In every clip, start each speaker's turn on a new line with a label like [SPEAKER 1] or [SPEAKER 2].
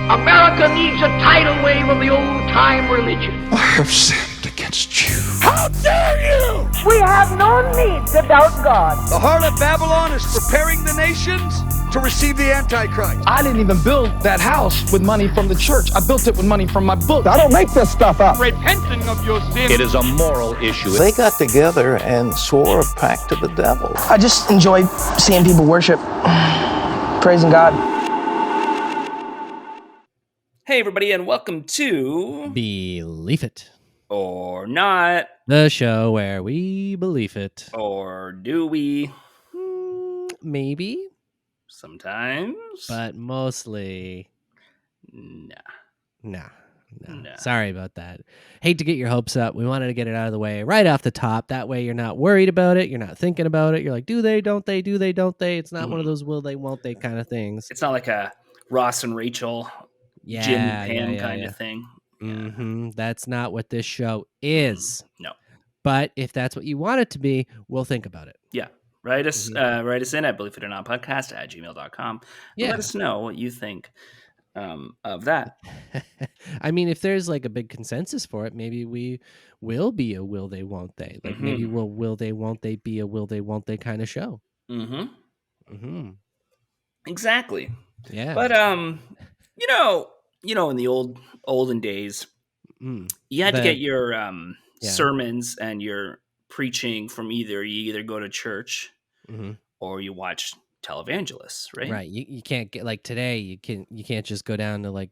[SPEAKER 1] America needs a tidal wave of the old-time religion.
[SPEAKER 2] I have sinned against you.
[SPEAKER 3] How dare you!
[SPEAKER 4] We have no need to doubt God.
[SPEAKER 3] The harlot Babylon is preparing the nations to receive the Antichrist.
[SPEAKER 5] I didn't even build that house with money from the church. I built it with money from my book.
[SPEAKER 6] I don't make this stuff up.
[SPEAKER 7] Repenting of your sin.
[SPEAKER 8] It is a moral issue.
[SPEAKER 9] They got together and swore a pact to the devil.
[SPEAKER 10] I just enjoy seeing people worship, praising God.
[SPEAKER 11] Hey everybody, and welcome to
[SPEAKER 12] Believe It
[SPEAKER 11] or Not,
[SPEAKER 12] the show where we believe it.
[SPEAKER 11] Or do we?
[SPEAKER 12] Maybe.
[SPEAKER 11] Sometimes.
[SPEAKER 12] But mostly. Nah. Sorry about that. Hate to get your hopes up. We wanted to get it out of the way right off the top. That way you're not worried about it. You're not thinking about it. You're like, do they, don't they, do they, don't they? It's not one of those will they, won't they kind of things.
[SPEAKER 11] It's not like a Ross and Rachel, Jim and Pam kind of thing.
[SPEAKER 12] Mm-hmm. That's not what this show is.
[SPEAKER 11] No.
[SPEAKER 12] But if that's what you want it to be, we'll think about it.
[SPEAKER 11] Yeah. Write us in at believeitOrNotpodcast@gmail.com.
[SPEAKER 12] Yeah.
[SPEAKER 11] Let us know what you think of that.
[SPEAKER 12] I mean, if there's like a big consensus for it, maybe we will be a will they, won't they. Like maybe will they, won't they be a will they, won't they kind of show.
[SPEAKER 11] Exactly.
[SPEAKER 12] Yeah.
[SPEAKER 11] But you know, in the olden days, you had to get your sermons and your preaching from you either go to church or you watch televangelists, right?
[SPEAKER 12] Right. You can't get like today. You can't just go down to like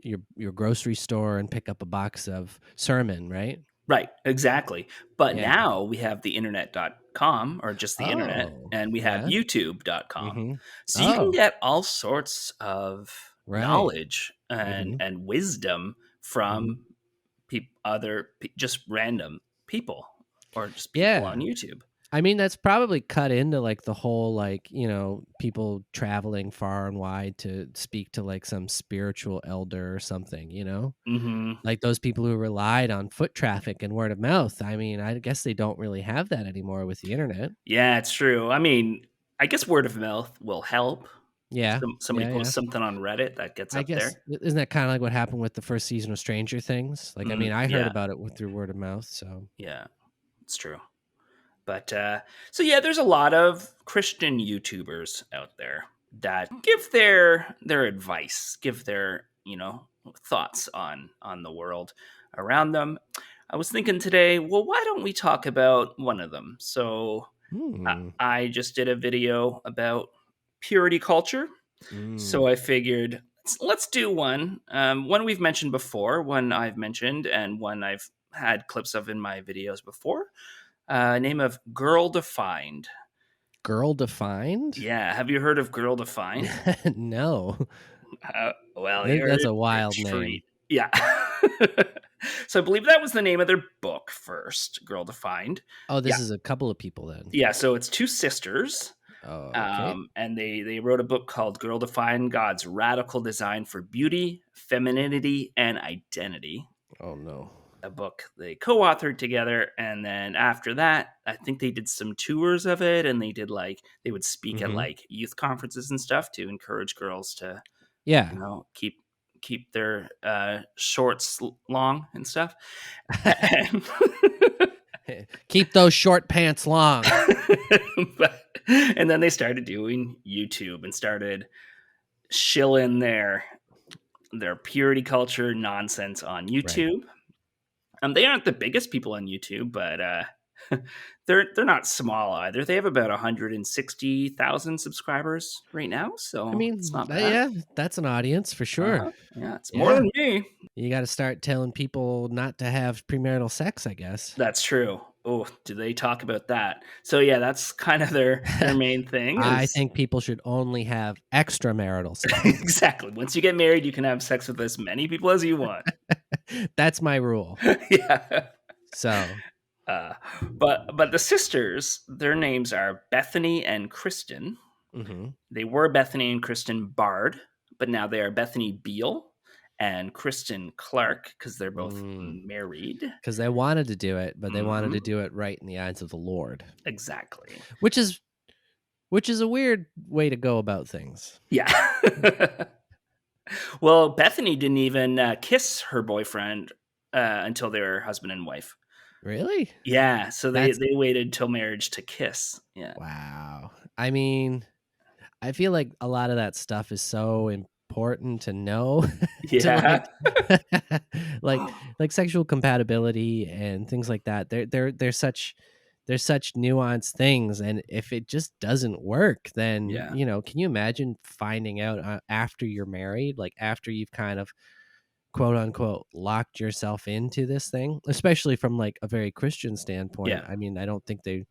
[SPEAKER 12] your grocery store and pick up a box of sermon, right?
[SPEAKER 11] Right. Exactly. But now we have the internet.com or just the internet, and we have youtube.com. So you can get all sorts of knowledge and wisdom from just random people or just people on YouTube.
[SPEAKER 12] I mean, that's probably cut into like the whole, like, you know, people traveling far and wide to speak to like some spiritual elder or something, you know, like those people who relied on foot traffic and word of mouth. I mean, I guess they don't really have that anymore with the internet.
[SPEAKER 11] Yeah, it's true. I mean, I guess word of mouth will help.
[SPEAKER 12] Yeah.
[SPEAKER 11] Somebody posts something on Reddit that gets up there.
[SPEAKER 12] Isn't that kind of like what happened with the first season of Stranger Things? Like, I mean, I heard about it through word of mouth. So
[SPEAKER 11] yeah, it's true. But so yeah, there's a lot of Christian YouTubers out there that give their advice, give their, thoughts on the world around them. I was thinking today, well, why don't we talk about one of them? So I just did a video about purity culture. So I figured let's do one. One we've mentioned before, one I've mentioned, and one I've had clips of in my videos before. Name of Girl Defined.
[SPEAKER 12] Girl Defined?
[SPEAKER 11] Yeah. Have you heard of Girl Defined?
[SPEAKER 12] No.
[SPEAKER 11] Well,
[SPEAKER 12] I think that's a wild name.
[SPEAKER 11] Yeah. So I believe that was the name of their book first, Girl Defined.
[SPEAKER 12] Oh, this is a couple of people then.
[SPEAKER 11] Yeah. So it's two sisters.
[SPEAKER 12] Oh, okay.
[SPEAKER 11] And they wrote a book called Girl Defined, God's Radical Design for Beauty, Femininity, and Identity.
[SPEAKER 12] Oh, no.
[SPEAKER 11] A book they co-authored together, and then after that I think they did some tours of it, and they would speak at like youth conferences and stuff to encourage girls to keep their shorts long and stuff.
[SPEAKER 12] Keep those short pants long.
[SPEAKER 11] And then they started doing YouTube and started shilling their purity culture nonsense on YouTube. Right. They aren't the biggest people on YouTube, but they're not small either. They have about 160,000 subscribers right now. So I mean, it's not bad.
[SPEAKER 12] Yeah, that's an audience for sure.
[SPEAKER 11] Yeah, it's more than me.
[SPEAKER 12] You got to start telling people not to have premarital sex, I guess.
[SPEAKER 11] That's true. Oh, do they talk about that? So yeah, that's kind of their main thing.
[SPEAKER 12] I think people should only have extramarital sex.
[SPEAKER 11] Exactly. Once you get married, you can have sex with as many people as you want.
[SPEAKER 12] That's my rule.
[SPEAKER 11] Yeah.
[SPEAKER 12] So,
[SPEAKER 11] but the sisters, their names are Bethany and Kristin. They were Bethany and Kristin Bard, but now they are Bethany Beal and Kristen Clark, because they're both married.
[SPEAKER 12] Because they wanted to do it, but they wanted to do it right in the eyes of the Lord.
[SPEAKER 11] Exactly.
[SPEAKER 12] Which is a weird way to go about things.
[SPEAKER 11] Yeah. Well, Bethany didn't even kiss her boyfriend until they were husband and wife.
[SPEAKER 12] Really?
[SPEAKER 11] Yeah, so they waited till marriage to kiss. Yeah.
[SPEAKER 12] Wow. I mean, I feel like a lot of that stuff is so important to know to
[SPEAKER 11] Yeah.
[SPEAKER 12] like sexual compatibility and things like that. They're such nuanced things, and if it just doesn't work, then
[SPEAKER 11] Yeah.
[SPEAKER 12] can you imagine finding out after you're married, like after you've kind of quote unquote locked yourself into this thing, especially from like a very Christian standpoint.
[SPEAKER 11] Yeah.
[SPEAKER 12] I mean, I don't think they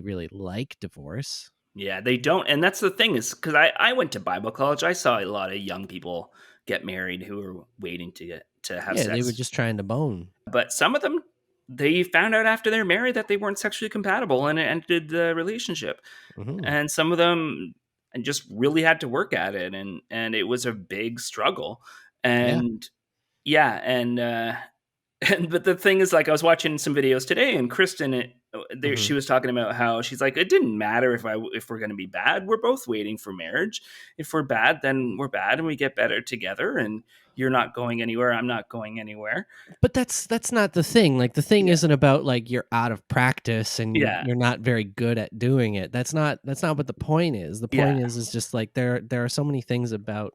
[SPEAKER 12] really like divorce.
[SPEAKER 11] Yeah, they don't. And that's the thing is because I went to Bible college. I saw a lot of young people get married who were waiting to have
[SPEAKER 12] Yeah, they were
[SPEAKER 11] sex.
[SPEAKER 12] just trying to bone.
[SPEAKER 11] But some of them, they found out after they're married that they weren't sexually compatible and it ended the relationship.
[SPEAKER 12] Mhm.
[SPEAKER 11] And some of them just really had to work at it. And it was a big struggle.
[SPEAKER 12] Yeah.
[SPEAKER 11] And yeah. But the thing is, like, I was watching some videos today, and Kristen, she
[SPEAKER 12] Mhm.
[SPEAKER 11] was talking about how she's like, it didn't matter if we're going to be bad. We're both waiting for marriage. If we're bad, then we're bad, and we get better together. And you're not going anywhere. I'm not going anywhere.
[SPEAKER 12] But that's not the thing. Like the thing
[SPEAKER 11] Yeah.
[SPEAKER 12] isn't about like you're out of practice and
[SPEAKER 11] Yeah.
[SPEAKER 12] you're not very good at doing it. That's not what the point is. The point
[SPEAKER 11] Yeah.
[SPEAKER 12] is just like there are so many things about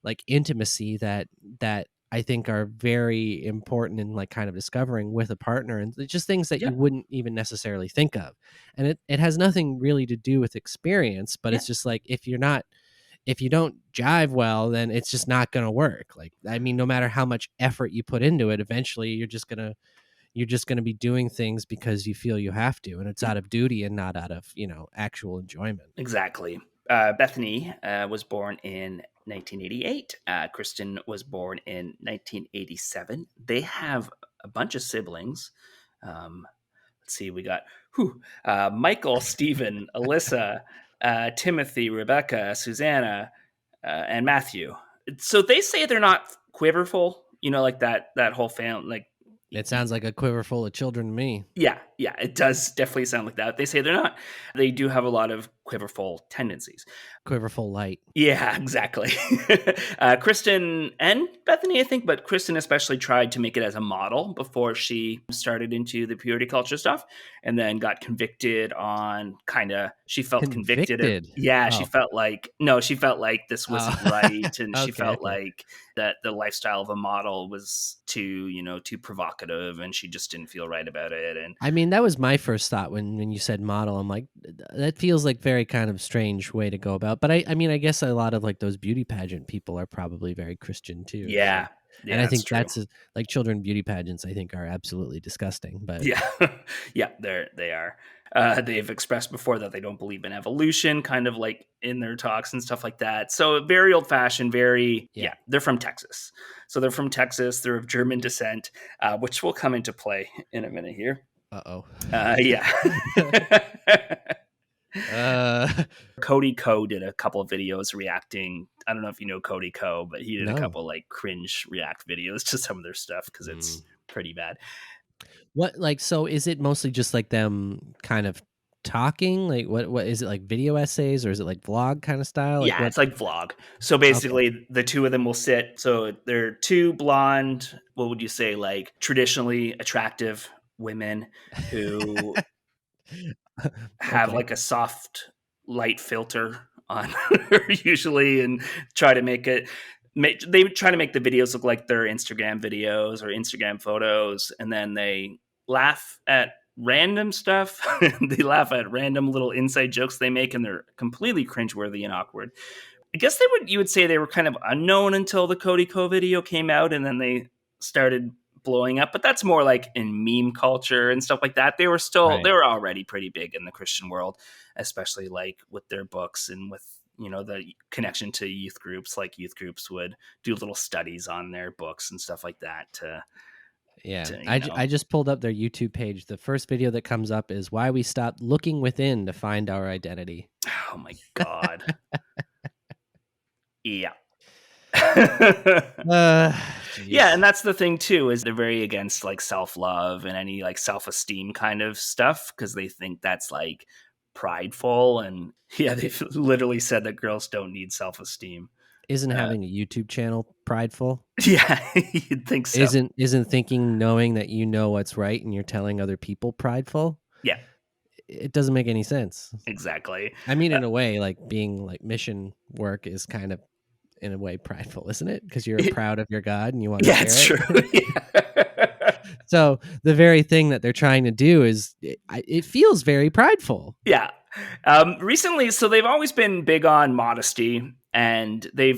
[SPEAKER 12] like intimacy that I think are very important in like kind of discovering with a partner, and it's just things that
[SPEAKER 11] Yeah.
[SPEAKER 12] you wouldn't even necessarily think of. And it has nothing really to do with experience, but
[SPEAKER 11] Yeah.
[SPEAKER 12] it's just like if you don't jive well, then it's just not going to work. Like, I mean, no matter how much effort you put into it, eventually you're just going to be doing things because you feel you have to, and it's out of duty and not out of, actual enjoyment.
[SPEAKER 11] Exactly. Bethany was born in 1988. Kristen was born in 1987. They have a bunch of siblings. Let's see, we got Michael, Stephen, Alyssa, Timothy, Rebecca, Susanna, and Matthew. So they say they're not quiverful, like that whole family. Like,
[SPEAKER 12] It sounds like a quiver full of children to me.
[SPEAKER 11] yeah, it does definitely sound like that. They say they're not. They do have a lot of quiverful tendencies.
[SPEAKER 12] Quiverful light.
[SPEAKER 11] Yeah, exactly. Kristen and Bethany, I think, but Kristen especially tried to make it as a model before she started into the purity culture stuff, and then got convicted on she felt convicted.
[SPEAKER 12] Oh.
[SPEAKER 11] She felt like, this wasn't right. And she felt like that the lifestyle of a model was too provocative, and she just didn't feel right about it. And
[SPEAKER 12] I mean, that was my first thought when you said model. I'm like, that feels like very kind of strange way to go about. But I mean, I guess a lot of like those beauty pageant people are probably very Christian too.
[SPEAKER 11] yeah.
[SPEAKER 12] So.
[SPEAKER 11] Yeah,
[SPEAKER 12] And I think
[SPEAKER 11] true.
[SPEAKER 12] that's like children beauty pageants, I think, are absolutely disgusting. But
[SPEAKER 11] yeah, they are. They've expressed before that they don't believe in evolution, kind of like in their talks and stuff like that. So very old fashioned, they're from Texas. So they're from Texas. They're of German descent, which will come into play in a minute here. Yeah. Cody Co did a couple of videos reacting. I don't know if you know Cody Co, but he did a couple like cringe react videos to some of their stuff because it's pretty bad.
[SPEAKER 12] So is it mostly just like them kind of talking? Like what is it, like video essays, or is it like vlog kind of style? Like
[SPEAKER 11] it's like vlog. So basically the two of them will sit. So they're two blonde, what would you say, like traditionally attractive women who have like a soft light filter on usually, and try to make the videos look like their Instagram videos or Instagram photos, and then they laugh at random stuff. They laugh at random little inside jokes they make, and they're completely cringeworthy and awkward. I guess you would say they were kind of unknown until the Cody Co video came out, and then they started blowing up. But that's more like in meme culture and stuff like that. They were already pretty big in the Christian world, especially like with their books and with the connection to youth groups. Like youth groups would do little studies on their books and stuff like that.
[SPEAKER 12] I just pulled up their YouTube page. The first video that comes up is why we stopped looking within to find our identity.
[SPEAKER 11] Oh my God. Yeah. Yeah, and that's the thing too, is they're very against like self-love and any like self-esteem kind of stuff, because they think that's like prideful. And they've literally said that girls don't need self-esteem.
[SPEAKER 12] Isn't having a YouTube channel prideful?
[SPEAKER 11] Yeah, you'd think so.
[SPEAKER 12] Isn't thinking, knowing that you know what's right and you're telling other people prideful?
[SPEAKER 11] Yeah,
[SPEAKER 12] It doesn't make any sense.
[SPEAKER 11] exactly.
[SPEAKER 12] I mean, in a way, like being like mission work is kind of in a way prideful, isn't it? Because you're proud of your God and you want to
[SPEAKER 11] Yeah,
[SPEAKER 12] share
[SPEAKER 11] it's
[SPEAKER 12] it.
[SPEAKER 11] true. Yeah.
[SPEAKER 12] So the very thing that they're trying to do is it feels very prideful.
[SPEAKER 11] Yeah. Recently, so they've always been big on modesty, and they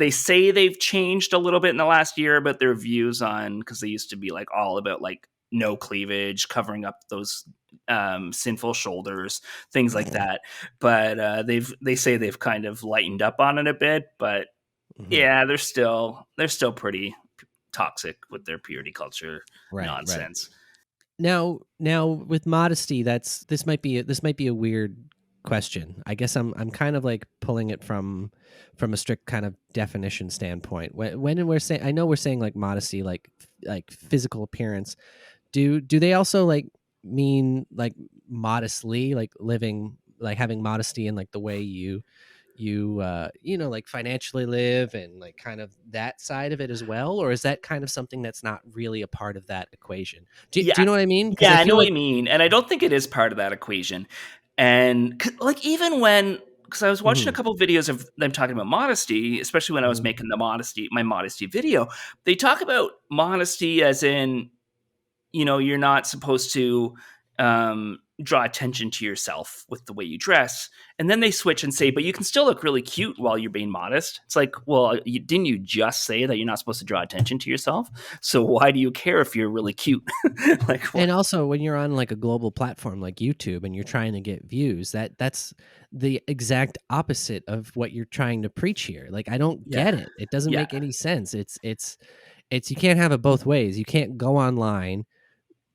[SPEAKER 11] say they've changed a little bit in the last year, but their views on, because they used to be like all about like no cleavage, covering up those sinful shoulders, things like that. But they say they've kind of lightened up on it a bit, but yeah, they're still pretty toxic with their purity culture nonsense.
[SPEAKER 12] Now with modesty, this might be a weird question. I guess I'm kind of like pulling it from a strict kind of definition standpoint. When we're saying, I know we're saying like modesty, like physical appearance. Do they also like mean like modestly, like living, like having modesty in like the way you like financially live and like kind of that side of it as well? Or is that kind of something that's not really a part of that equation? Do you know what I mean?
[SPEAKER 11] Yeah, I know what you mean. And I don't think it is part of that equation. And like, even when, because I was watching a couple of videos of them talking about modesty, especially when I was making my modesty video, they talk about modesty as in, you're not supposed to draw attention to yourself with the way you dress. And then they switch and say, but you can still look really cute while you're being modest. It's like, well, didn't you just say that you're not supposed to draw attention to yourself? So why do you care if you're really cute? Like, what?
[SPEAKER 12] And also when you're on like a global platform like YouTube and you're trying to get views, that's the exact opposite of what you're trying to preach here. Like, I don't get it. It doesn't make any sense. It's you can't have it both ways. You can't go online,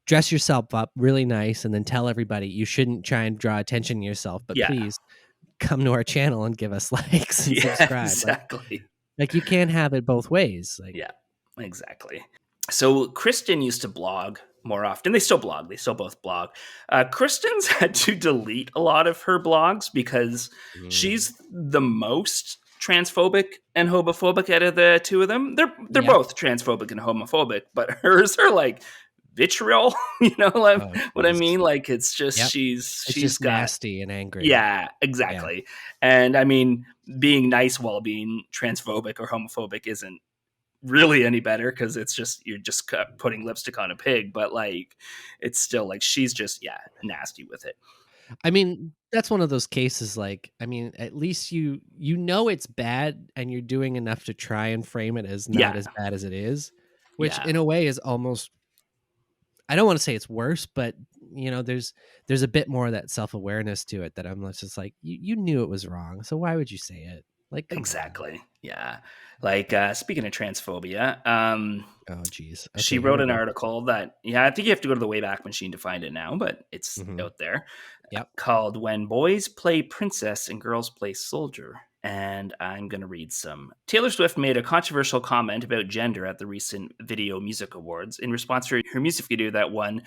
[SPEAKER 12] dress yourself up really nice, and then tell everybody you shouldn't try and draw attention to yourself, but please come to our channel and give us likes and subscribe.
[SPEAKER 11] Exactly.
[SPEAKER 12] Like you can't have it both ways. Like,
[SPEAKER 11] yeah, exactly. So Kristen used to blog more often. They still blog. They still both blog. Kristen's had to delete a lot of her blogs because she's the most transphobic and homophobic out of the two of them. They're both transphobic and homophobic, but hers are like vitriol, what I mean? Like, it's just she's
[SPEAKER 12] just
[SPEAKER 11] got
[SPEAKER 12] nasty and angry.
[SPEAKER 11] Yeah, exactly. Yeah. And I mean, being nice while being transphobic or homophobic isn't really any better, because it's just, you're just putting lipstick on a pig. But like, it's still like, she's just nasty with it.
[SPEAKER 12] I mean, that's one of those cases. Like, I mean, at least you know it's bad, and you're doing enough to try and frame it as not as bad as it is, which in a way is almost, I don't want to say it's worse, but there's a bit more of that self-awareness to it that I'm just like, you knew it was wrong, so why would you say it? Like,
[SPEAKER 11] exactly. On. Yeah. Like, speaking of transphobia,
[SPEAKER 12] oh geez, okay,
[SPEAKER 11] she wrote an article that, I think you have to go to the Wayback Machine to find it now, but it's out there. Called "When Boys Play Princess and Girls Play Soldier." And I'm going to read some. Taylor Swift made a controversial comment about gender at the recent Video Music Awards. In response to her music video that won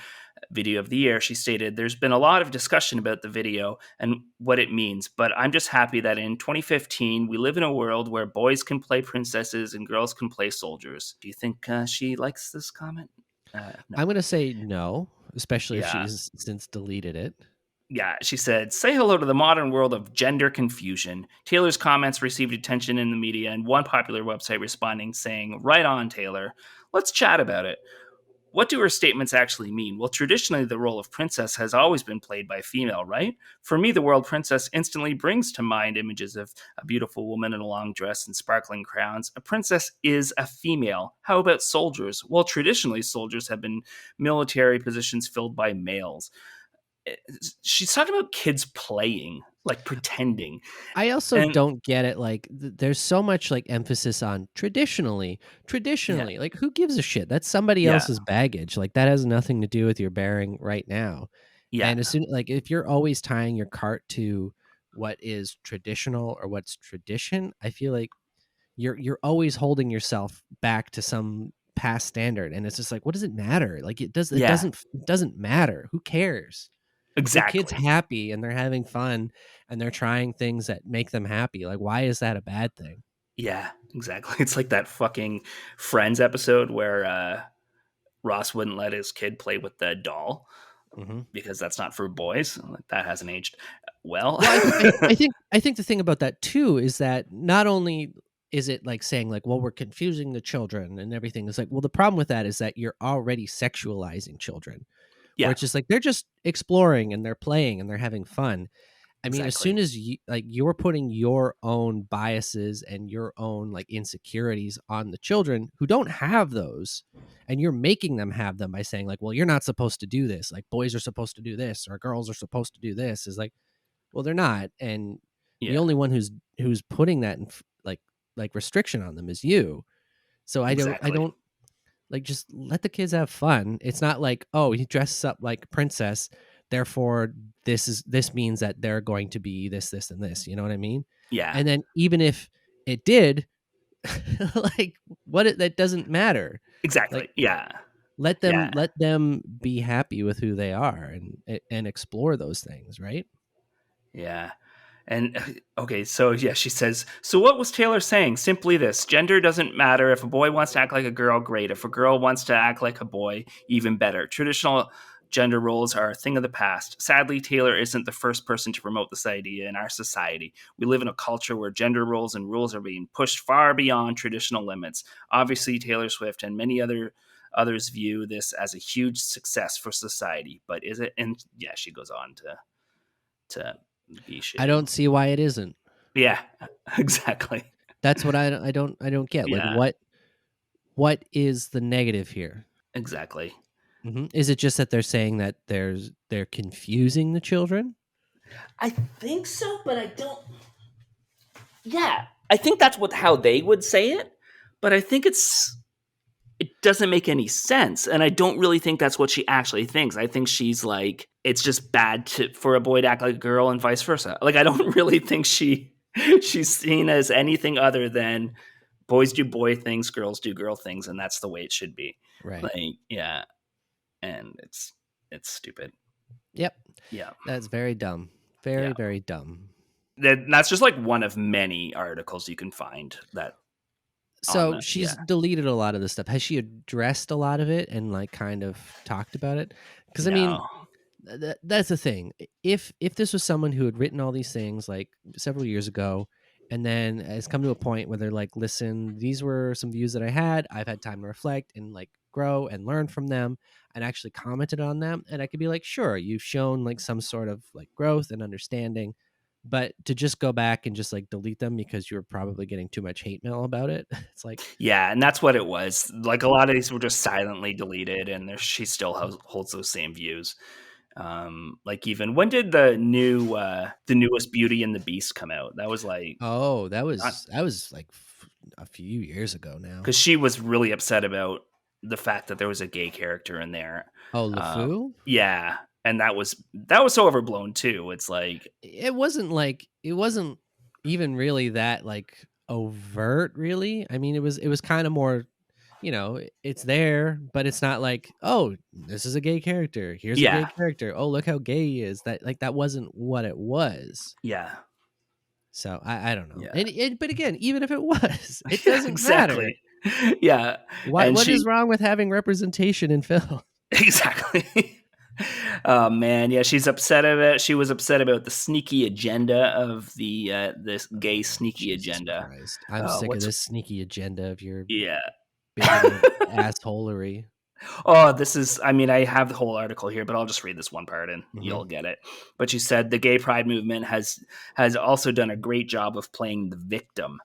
[SPEAKER 11] Video of the Year, she stated, "There's been a lot of discussion about the video and what it means, but I'm just happy that in 2015, we live in a world where boys can play princesses and girls can play soldiers." Do you think she likes this comment? No.
[SPEAKER 12] I'm going to say no, especially if she's since deleted it.
[SPEAKER 11] Yeah, she said, "Say hello to the modern world of gender confusion." Taylor's comments received attention in the media, and one popular website responding saying, "Right on, Taylor. Let's chat about it. What do her statements actually mean? Well, traditionally, the role of princess has always been played by female, right? For me, the word princess instantly brings to mind images of a beautiful woman in a long dress and sparkling crowns. A princess is a female. How about soldiers? Well, traditionally, soldiers have been military positions filled by males." She's talking about kids playing, like pretending.
[SPEAKER 12] I also don't get it. Like, there's so much like emphasis on traditionally. Like, who gives a shit? That's somebody else's baggage. Like, that has nothing to do with your bearing right now. Yeah. And as soon, like, if you're always tying your cart to what is traditional or what's tradition, I feel like you're always holding yourself back to some past standard. And it's just like, what does it matter? Like, it doesn't matter. Who cares?
[SPEAKER 11] Exactly.
[SPEAKER 12] The kid's happy and they're having fun and they're trying things that make them happy. Like, why is that a bad thing?
[SPEAKER 11] Yeah, exactly. It's like that fucking Friends episode where Ross wouldn't let his kid play with the doll because that's not for boys. Like, that hasn't aged well.
[SPEAKER 12] I think the thing about that too is that not only is it like saying like, well, we're confusing the children and everything. It's like, well, the problem with that is that you're already sexualizing children.
[SPEAKER 11] Yeah.
[SPEAKER 12] Where it's just like they're just exploring and they're playing and they're having fun. I mean, as soon as you're putting your own biases and your own like insecurities on the children who don't have those, and you're making them have them by saying like, well, you're not supposed to do this. Like boys are supposed to do this or girls are supposed to do this, is like, well, they're not. And the only one who's putting that in like restriction on them is you. So I don't like, just let the kids have fun. It's not like, oh, he dresses up like princess, therefore this means that they're going to be this and this. You know what I mean?
[SPEAKER 11] Yeah.
[SPEAKER 12] And then even if it did, like that doesn't matter.
[SPEAKER 11] Exactly.
[SPEAKER 12] Like,
[SPEAKER 11] yeah.
[SPEAKER 12] Let them be happy with who they are and explore those things, right?
[SPEAKER 11] Yeah. And okay, so yeah, she says, so what was Taylor saying? Simply this: gender doesn't matter. If a boy wants to act like a girl, great. If a girl wants to act like a boy, even better. Traditional gender roles are a thing of the past. Sadly, Taylor isn't the first person to promote this idea in our society. We live in a culture where gender roles and rules are being pushed far beyond traditional limits. Obviously, Taylor Swift and many others view this as a huge success for society. But is it? And yeah, she goes on to be shitty.
[SPEAKER 12] I don't see why it isn't.
[SPEAKER 11] Yeah, exactly.
[SPEAKER 12] That's what I don't get.
[SPEAKER 11] Yeah.
[SPEAKER 12] Like what is the negative here?
[SPEAKER 11] Exactly.
[SPEAKER 12] Is it just that they're saying that they're confusing the children?
[SPEAKER 11] I think so, but I don't. Yeah, I think that's how they would say it, but I think it doesn't make any sense, and I don't really think that's what she actually thinks. I think she's like, it's just bad for a boy to act like a girl and vice versa. Like, I don't really think she's seen as anything other than boys do boy things, girls do girl things, and that's the way it should be.
[SPEAKER 12] Right.
[SPEAKER 11] Like, yeah, and it's stupid.
[SPEAKER 12] Yep.
[SPEAKER 11] Yeah,
[SPEAKER 12] that's very dumb. Very dumb.
[SPEAKER 11] That's just like one of many articles you can find that.
[SPEAKER 12] So she's deleted a lot of this stuff. Has she addressed a lot of it and like kind of talked about it? Because I mean, that's the thing. If this was someone who had written all these things like several years ago, and then has come to a point where they're like, listen, these were some views that I had. I've had time to reflect and like grow and learn from them, and actually commented on them. And I could be like, sure, you've shown like some sort of like growth and understanding. But to just go back and just like delete them because you're probably getting too much hate mail about it, it's like,
[SPEAKER 11] yeah, and that's what it was. Like, a lot of these were just silently deleted, and she still holds those same views. Like, even when did the newest Beauty and the Beast come out? That was like,
[SPEAKER 12] that was like a few years ago now.
[SPEAKER 11] Because she was really upset about the fact that there was a gay character in there.
[SPEAKER 12] Oh, LeFou?
[SPEAKER 11] Yeah. And that was so overblown too. It's like,
[SPEAKER 12] it wasn't even really that like overt, really. I mean, it was kind of more, it's there, but it's not like, oh, this is a gay character. Here's a gay character. Oh, look how gay he is. That wasn't what it was.
[SPEAKER 11] Yeah.
[SPEAKER 12] So I don't know.
[SPEAKER 11] Yeah.
[SPEAKER 12] But again, even if it was, it doesn't
[SPEAKER 11] exactly.
[SPEAKER 12] matter.
[SPEAKER 11] Yeah.
[SPEAKER 12] What is wrong with having representation in film?
[SPEAKER 11] Exactly. Oh man, yeah, she's upset about it. She was upset about the sneaky agenda of this gay sneaky agenda.
[SPEAKER 12] Christ. I'm sick of this sneaky agenda of your
[SPEAKER 11] bigoted
[SPEAKER 12] assholery.
[SPEAKER 11] Oh, I have the whole article here, but I'll just read this one part and you'll get it. But she said the gay pride movement has also done a great job of playing the victim.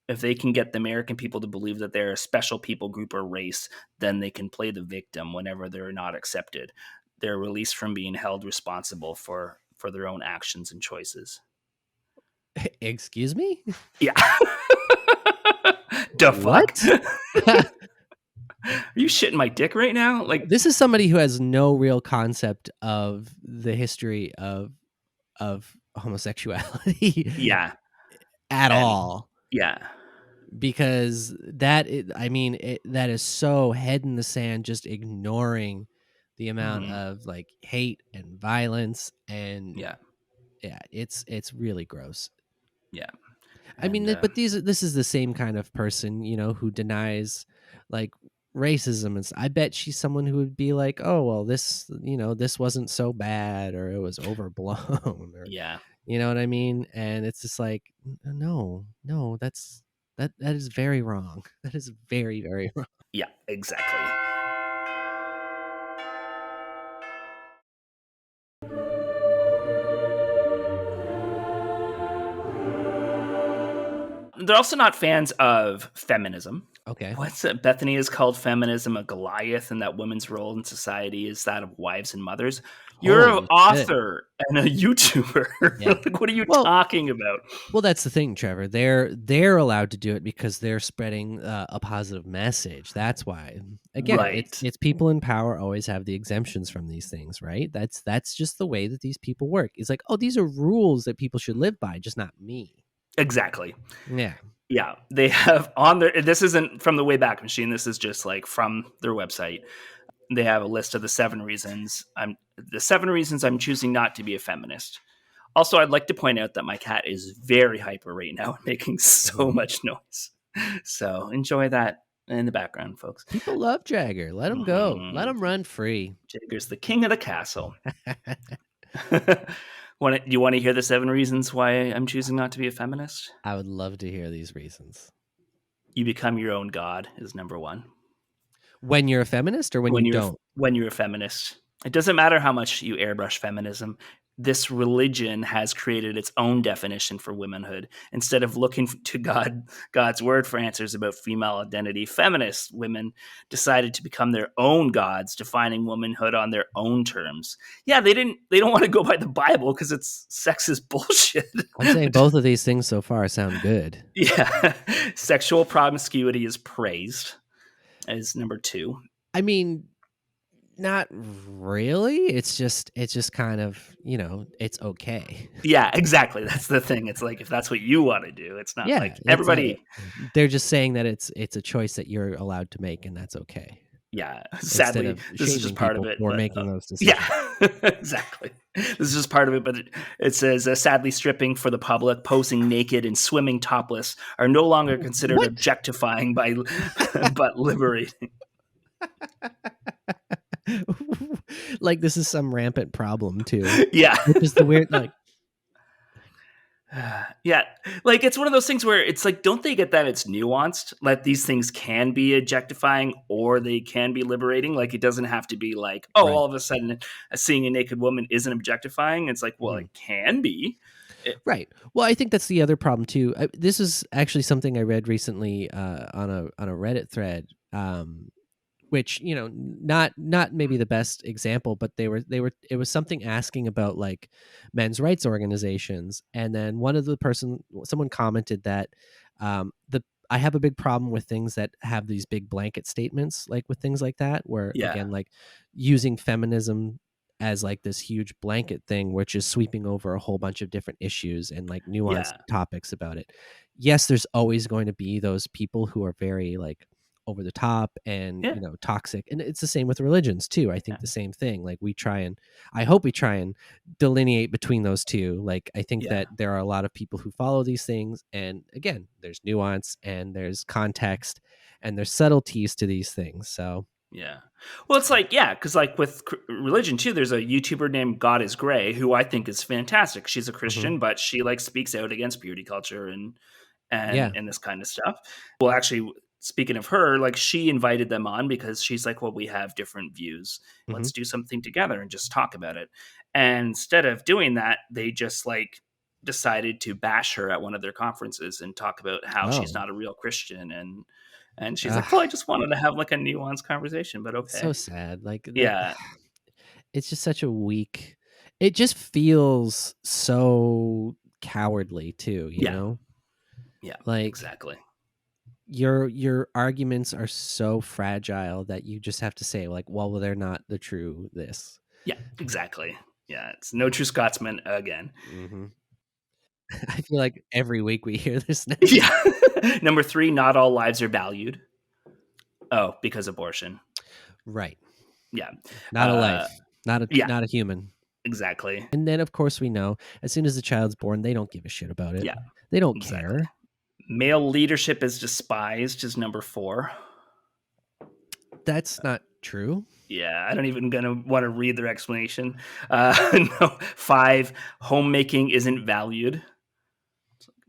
[SPEAKER 11] If they can get the American people to believe that they're a special people group or race, then they can play the victim whenever they're not accepted. They're released from being held responsible for their own actions and choices.
[SPEAKER 12] Excuse me?
[SPEAKER 11] Yeah. The fuck? Are you shitting my dick right now? Like,
[SPEAKER 12] this is somebody who has no real concept of the history of homosexuality.
[SPEAKER 11] Yeah.
[SPEAKER 12] At all.
[SPEAKER 11] Yeah.
[SPEAKER 12] Because that is so head in the sand, just ignoring The amount of like hate and violence and
[SPEAKER 11] Yeah.
[SPEAKER 12] It's really gross.
[SPEAKER 11] Yeah.
[SPEAKER 12] I mean, but this is the same kind of person, who denies like racism and I bet she's someone who would be like, oh well, this wasn't so bad, or it was overblown, or you know what I mean? And it's just like, no, that is very wrong. That is very, very wrong.
[SPEAKER 11] Yeah, exactly. They're also not fans of feminism.
[SPEAKER 12] Okay.
[SPEAKER 11] What's it? Bethany has called feminism a Goliath, and that women's role in society is that of wives and mothers. You're an author and a YouTuber.
[SPEAKER 12] Yeah.
[SPEAKER 11] Like, what are you talking about?
[SPEAKER 12] Well, that's the thing, Trevor. They're allowed to do it because they're spreading a positive message. That's why. Again, it's people in power always have the exemptions from these things, right? That's just the way that these people work. It's like, oh, these are rules that people should live by, just not me.
[SPEAKER 11] Exactly.
[SPEAKER 12] Yeah.
[SPEAKER 11] Yeah. They have on their, this isn't from the Wayback Machine. This is just like from their website. They have a list of the 7 reasons I'm choosing not to be a feminist. Also, I'd like to point out that my cat is very hyper right now and making so much noise. So enjoy that in the background, folks.
[SPEAKER 12] People love Jagger. Let him go. Let him run free.
[SPEAKER 11] Jagger's the king of the castle. Do you want to hear the 7 reasons why I'm choosing not to be a feminist?
[SPEAKER 12] I would love to hear these reasons.
[SPEAKER 11] You become your own god is number 1.
[SPEAKER 12] When you're a feminist, or when you don't?
[SPEAKER 11] When you're a feminist. It doesn't matter how much you airbrush feminism. This religion has created its own definition for womanhood. Instead of looking to God's word for answers about female identity, feminist women decided to become their own gods, defining womanhood on their own terms. Yeah, they don't want to go by the Bible because it's sexist bullshit.
[SPEAKER 12] I'm saying both of these things so far sound good.
[SPEAKER 11] Yeah. Sexual promiscuity is praised as number 2.
[SPEAKER 12] I mean, not really. It's just kind of, it's okay.
[SPEAKER 11] Yeah, exactly. That's the thing. It's like, if that's what you want to do, it's not like everybody.
[SPEAKER 12] They're just saying that it's a choice that you're allowed to make, and that's okay.
[SPEAKER 11] Yeah. Sadly, this is just part of it.
[SPEAKER 12] We're making those decisions.
[SPEAKER 11] Yeah, exactly. This is just part of it. But it says, sadly, stripping for the public, posing naked, and swimming topless are no longer considered objectifying but liberating.
[SPEAKER 12] Like this is some rampant problem too.
[SPEAKER 11] Yeah.
[SPEAKER 12] Which is the weird, like.
[SPEAKER 11] Yeah, like it's one of those things where it's like, don't they get that it's nuanced? Like these things can be objectifying or they can be liberating. Like it doesn't have to be like, oh, right. All of a sudden seeing a naked woman isn't objectifying. It's like, well, it can be.
[SPEAKER 12] Right. Well, I think that's the other problem too. This is actually something I read recently on a Reddit thread. Which, not maybe the best example, but it was something asking about like men's rights organizations. And then someone commented that I have a big problem with things that have these big blanket statements, like with things like that, where again, like using feminism as like this huge blanket thing, which is sweeping over a whole bunch of different issues and like nuanced topics about it. Yes, there's always going to be those people who are very like over the top and toxic, and it's the same with religions too. I think the same thing. Like I hope we try and delineate between those two. Like I think that there are a lot of people who follow these things, and again, there's nuance and there's context and there's subtleties to these things. So
[SPEAKER 11] yeah, well, it's like because like with religion too, there's a YouTuber named God is Gray who I think is fantastic. She's a Christian, but she like speaks out against beauty culture and this kind of stuff. Well, actually, speaking of her, like she invited them on because she's like, well, we have different views. Let's do something together and just talk about it. And instead of doing that, they just like decided to bash her at one of their conferences and talk about how she's not a real Christian. And she's like, well, I just wanted to have like a nuanced conversation, but okay.
[SPEAKER 12] So sad. Like, it's just such a weak, it just feels so cowardly too, you know?
[SPEAKER 11] Yeah,
[SPEAKER 12] like
[SPEAKER 11] exactly.
[SPEAKER 12] Your arguments are so fragile that you just have to say like, well, they're not the true this.
[SPEAKER 11] Yeah, exactly. Yeah, it's no true Scotsman again.
[SPEAKER 12] I feel like every week we hear this now.
[SPEAKER 11] Yeah. Number 3, not all lives are valued. Oh, because abortion.
[SPEAKER 12] Right.
[SPEAKER 11] Yeah.
[SPEAKER 12] Not a life, not
[SPEAKER 11] yeah.
[SPEAKER 12] a human.
[SPEAKER 11] Exactly.
[SPEAKER 12] And then, of course, we know as soon as the child's born, they don't give a shit about it.
[SPEAKER 11] Yeah.
[SPEAKER 12] They don't
[SPEAKER 11] Exactly.
[SPEAKER 12] care.
[SPEAKER 11] Male leadership is despised is number 4.
[SPEAKER 12] That's not true.
[SPEAKER 11] Yeah, I don't even gonna want to read their explanation. No. 5, homemaking isn't valued.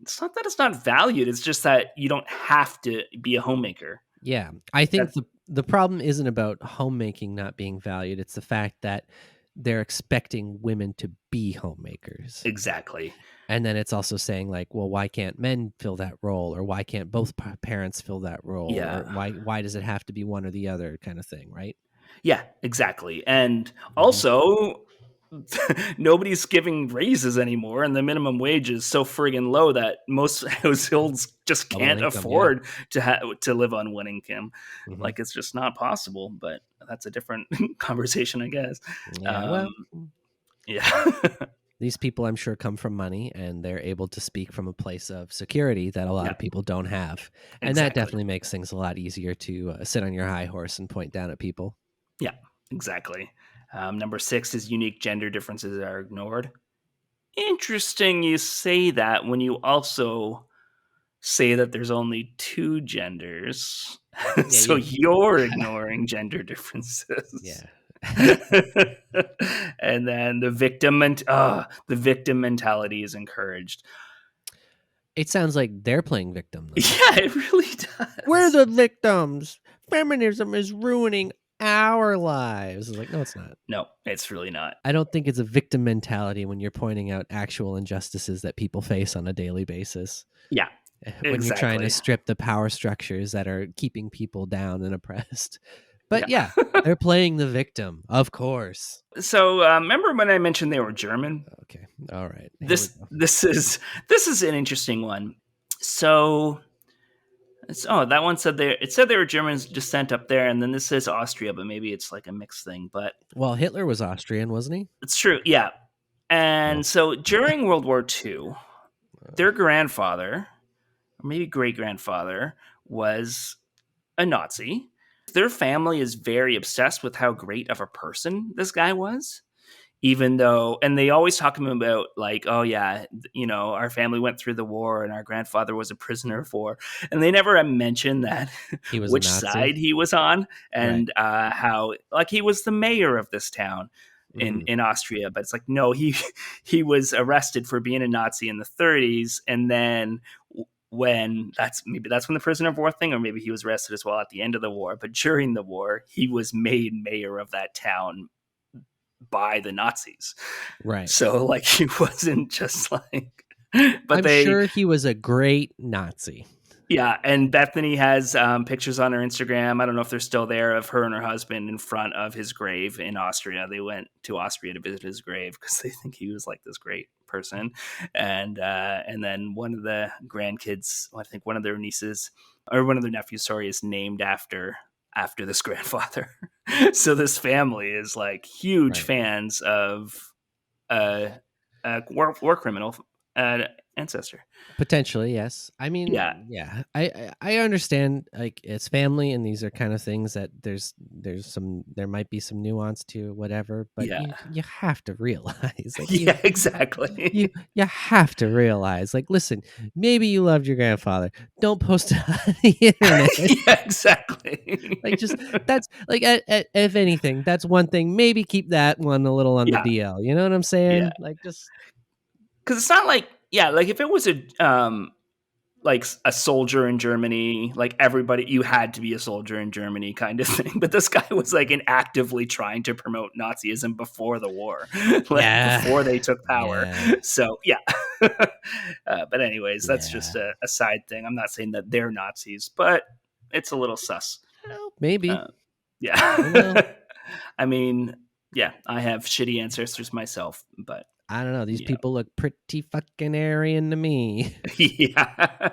[SPEAKER 11] It's not that it's not valued. It's just that you don't have to be a homemaker.
[SPEAKER 12] Yeah, I think the problem isn't about homemaking not being valued. It's the fact that they're expecting women to be homemakers.
[SPEAKER 11] Exactly.
[SPEAKER 12] And then it's also saying like, well, why can't men fill that role, or why can't both parents fill that role,
[SPEAKER 11] Yeah.
[SPEAKER 12] or why does it have to be one or the other kind of thing, right?
[SPEAKER 11] Yeah, exactly. And also, nobody's giving raises anymore, and the minimum wage is so friggin' low that most households just can't afford to live on one income. Like, it's just not possible. But that's a different conversation, I guess.
[SPEAKER 12] Yeah,
[SPEAKER 11] yeah.
[SPEAKER 12] These people, I'm sure, come from money, and they're able to speak from a place of security that a lot of people don't have. And that definitely makes things a lot easier to sit on your high horse and point down at people.
[SPEAKER 11] Yeah, exactly. Number 6 is unique gender differences are ignored. Interesting you say that when you also say that there's only 2 genders. So you're ignoring gender differences.
[SPEAKER 12] Yeah.
[SPEAKER 11] And then the victim mentality is encouraged.
[SPEAKER 12] It sounds like they're playing victim, though.
[SPEAKER 11] Yeah, it really does.
[SPEAKER 12] We're the victims. Feminism is ruining our lives. It's like, no, it's not.
[SPEAKER 11] No, it's really not.
[SPEAKER 12] I don't think it's a victim mentality when you're pointing out actual injustices that people face on a daily basis.
[SPEAKER 11] Yeah.
[SPEAKER 12] When you're trying to strip the power structures that are keeping people down and oppressed. But yeah, they're playing the victim, of course.
[SPEAKER 11] So remember when I mentioned they were German?
[SPEAKER 12] Okay, all right.
[SPEAKER 11] This is an interesting one. So, that one said they were German descent up there, and then this says Austria, but maybe it's like a mixed thing. But
[SPEAKER 12] well, Hitler was Austrian, wasn't he?
[SPEAKER 11] It's true, yeah. And so during World War II, their grandfather, or maybe great grandfather, was a Nazi. Their family is very obsessed with how great of a person this guy was, even though, and they always talk to him about like, oh yeah, our family went through the war and our grandfather was a prisoner of war. And they never mentioned that
[SPEAKER 12] he was
[SPEAKER 11] which side he was on, and how like he was the mayor of this town in Austria. But it's like, no, he was arrested for being a Nazi in the 30s. And then when that's when the prisoner of war thing, or maybe he was arrested as well at the end of the war. But during the war, he was made mayor of that town by the Nazis.
[SPEAKER 12] Right.
[SPEAKER 11] So like he wasn't just like, but
[SPEAKER 12] I'm sure he was a great Nazi.
[SPEAKER 11] Yeah. And Bethany has pictures on her Instagram. I don't know if they're still there, of her and her husband in front of his grave in Austria. They went to Austria to visit his grave because they think he was like this great person. And then one of the grandkids, I think one of their nieces or one of their nephews, is named after this grandfather. So this family is like huge fans of war criminal ancestor.
[SPEAKER 12] Potentially, yes. I mean, yeah. I understand like it's family, and these are kind of things that there might be some nuance to whatever, but you have to realize like,
[SPEAKER 11] exactly.
[SPEAKER 12] You have to realize, like, listen, maybe you loved your grandfather, don't post it on the internet.
[SPEAKER 11] Yeah, exactly.
[SPEAKER 12] Like, just that's like if anything, that's one thing. Maybe keep that one a little on the DL, you know what I'm saying?
[SPEAKER 11] Yeah.
[SPEAKER 12] Like, just
[SPEAKER 11] because it's not like like if it was a soldier in Germany, like everybody, you had to be a soldier in Germany kind of thing. But this guy was like actively trying to promote Nazism before the war, before they took power.
[SPEAKER 12] Yeah.
[SPEAKER 11] So but anyways, that's just a side thing. I'm not saying that they're Nazis, but it's a little sus.
[SPEAKER 12] Well, maybe.
[SPEAKER 11] I mean, I have shitty ancestors myself, but
[SPEAKER 12] I don't know. These people look pretty fucking Aryan to me.
[SPEAKER 11] Yeah.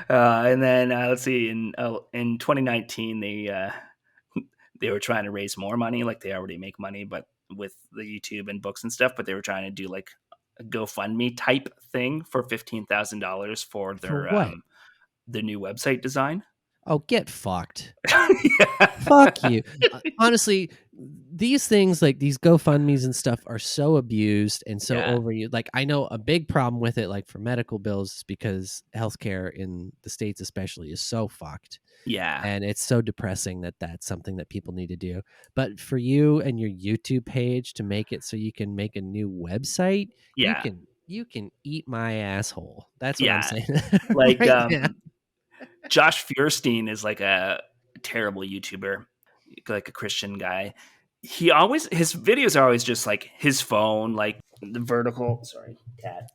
[SPEAKER 11] And then let's see. In 2019, they were trying to raise more money. Like they already make money, but with the YouTube and books and stuff. But they were trying to do like a GoFundMe type thing for $15,000 for their the new website design.
[SPEAKER 12] Oh, get fucked. Fuck you. Honestly, these things like these GoFundMe's and stuff are so abused and so overused. Like I know a big problem with it, like for medical bills, is because healthcare in the States especially is so fucked.
[SPEAKER 11] Yeah.
[SPEAKER 12] And it's so depressing that that's something that people need to do. But for you and your YouTube page to make it so you can make a new website,
[SPEAKER 11] Yeah.
[SPEAKER 12] you can eat my asshole. That's what I'm saying.
[SPEAKER 11] Like
[SPEAKER 12] right now.
[SPEAKER 11] Josh Fierstein is like a terrible YouTuber, like a Christian guy. His videos are always just like his phone, like the vertical. Sorry, cat.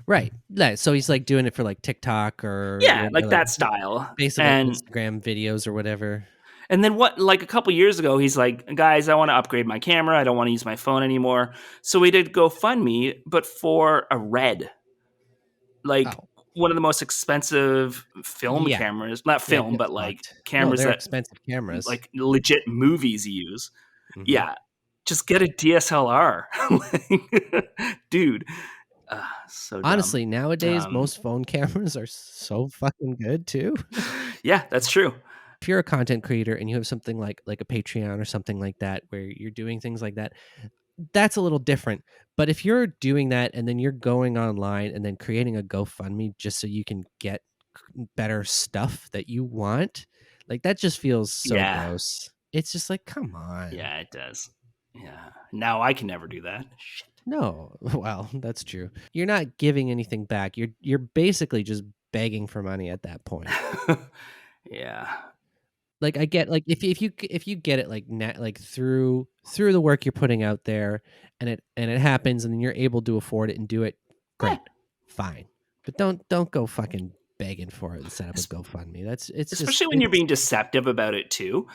[SPEAKER 12] Right. So he's like doing it for like TikTok or
[SPEAKER 11] like that style,
[SPEAKER 12] basically like Instagram videos or whatever.
[SPEAKER 11] And then like a couple years ago, he's like, guys, I want to upgrade my camera. I don't want to use my phone anymore. So we did GoFundMe, but for a Red, like one of the most expensive film cameras, not film, but like cameras that
[SPEAKER 12] expensive cameras,
[SPEAKER 11] like legit movies use. Yeah. Just get a DSLR. Dude. So dumb.
[SPEAKER 12] Honestly, nowadays most phone cameras are so fucking good too.
[SPEAKER 11] Yeah, that's true.
[SPEAKER 12] If you're a content creator and you have something like a Patreon or something like that where you're doing things like that, that's a little different. But if you're doing that and then you're going online and then creating a GoFundMe just so you can get better stuff that you want, like that just feels so gross. It's just like, come on.
[SPEAKER 11] Yeah, it does. Yeah. Now I can never do that. Shit.
[SPEAKER 12] No, well, that's true. You're not giving anything back. You're basically just begging for money at that point.
[SPEAKER 11] Yeah.
[SPEAKER 12] Like I get, like if you get it like through the work you're putting out there, and it happens, and then you're able to afford it and do it, great, fine. But don't go fucking begging for it and set up a GoFundMe. Especially
[SPEAKER 11] when you're being deceptive about it too.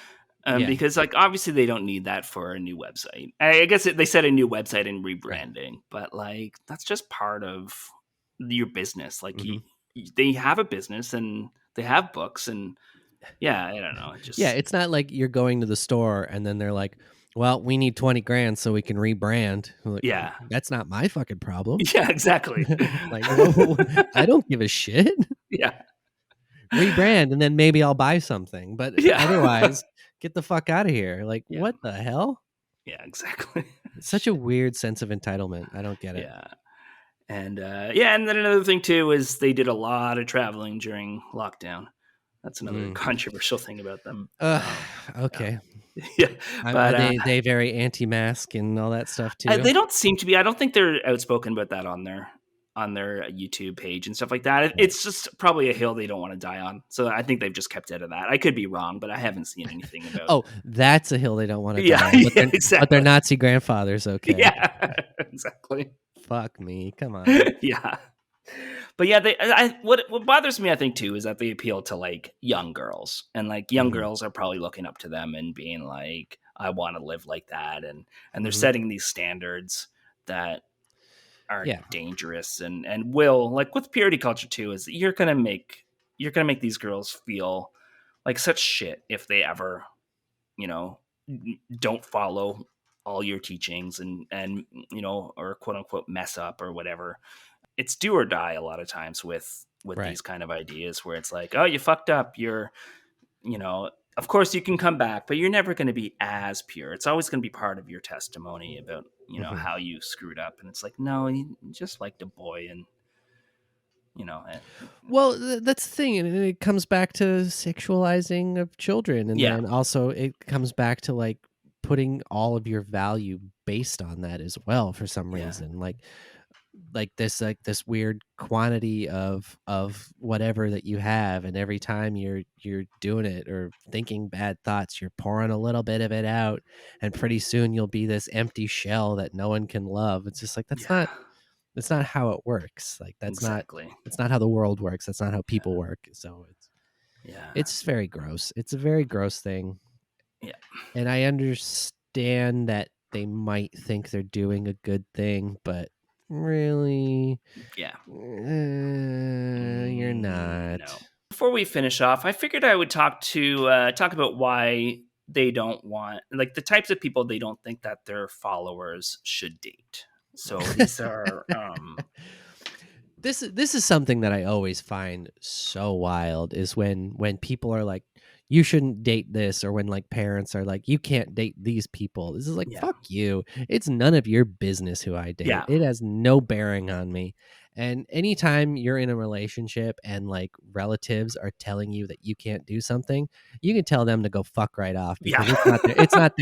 [SPEAKER 11] Because like obviously they don't need that for a new website. I guess they said a new website and rebranding, but like that's just part of your business. Like they have a business and they have books and I don't know.
[SPEAKER 12] It's not like you're going to the store and then they're like, well, we need 20 grand so we can rebrand. Like, that's not my fucking problem.
[SPEAKER 11] Yeah, exactly.
[SPEAKER 12] Like, no, I don't give a shit.
[SPEAKER 11] Yeah.
[SPEAKER 12] Rebrand and then maybe I'll buy something, but otherwise get the fuck out of here. Like, what the hell?
[SPEAKER 11] Yeah, exactly.
[SPEAKER 12] It's such a weird sense of entitlement. I don't get it.
[SPEAKER 11] Yeah. And and then another thing too is they did a lot of traveling during lockdown. That's another controversial thing about them.
[SPEAKER 12] Okay.
[SPEAKER 11] Yeah.
[SPEAKER 12] But are they very anti-mask and all that stuff too?
[SPEAKER 11] They don't seem to be. I don't think they're outspoken about that on their YouTube page and stuff like that. It's just probably a hill they don't want to die on. So I think they've just kept out of that. I could be wrong, but I haven't seen anything about.
[SPEAKER 12] Oh, that's a hill they don't want to die on. But exactly. But their Nazi grandfathers, okay.
[SPEAKER 11] Yeah, exactly.
[SPEAKER 12] Fuck me. Come on.
[SPEAKER 11] Yeah. But yeah, what bothers me, I think, too, is that they appeal to like young girls, and like young girls are probably looking up to them and being like, I want to live like that. And they're setting these standards that are dangerous and will, like with purity culture too, is you're going to make these girls feel like such shit if they ever, don't follow all your teachings and, or quote unquote mess up or whatever. It's do or die a lot of times with these kind of ideas where it's like, oh, you fucked up. You're, of course you can come back, but you're never going to be as pure. It's always going to be part of your testimony about, how you screwed up. And it's like, no, you just liked a boy and,
[SPEAKER 12] well, that's the thing. And it comes back to sexualizing of children. And then also it comes back to like putting all of your value based on that as well for some reason. Like this weird quantity of whatever that you have, and every time you're doing it or thinking bad thoughts, you're pouring a little bit of it out, and pretty soon you'll be this empty shell that no one can love. It's just like that's not how it works. Like that's not how the world works. That's not how people work. So it's very gross. It's a very gross thing.
[SPEAKER 11] Yeah.
[SPEAKER 12] And I understand that they might think they're doing a good thing, but really, you're not.
[SPEAKER 11] No. Before we finish off, I figured I would talk about why they don't want, like, the types of people they don't think that their followers should date. So these are
[SPEAKER 12] this is something that I always find so wild, is when people are like, you shouldn't date this, or when like parents are like, you can't date these people. This is like,
[SPEAKER 11] Yeah.
[SPEAKER 12] fuck you. It's none of your business who I date.
[SPEAKER 11] Yeah.
[SPEAKER 12] It has no bearing on me. And anytime you're in a relationship and like relatives are telling you that you can't do something, you can tell them to go fuck right off, because
[SPEAKER 11] Yeah.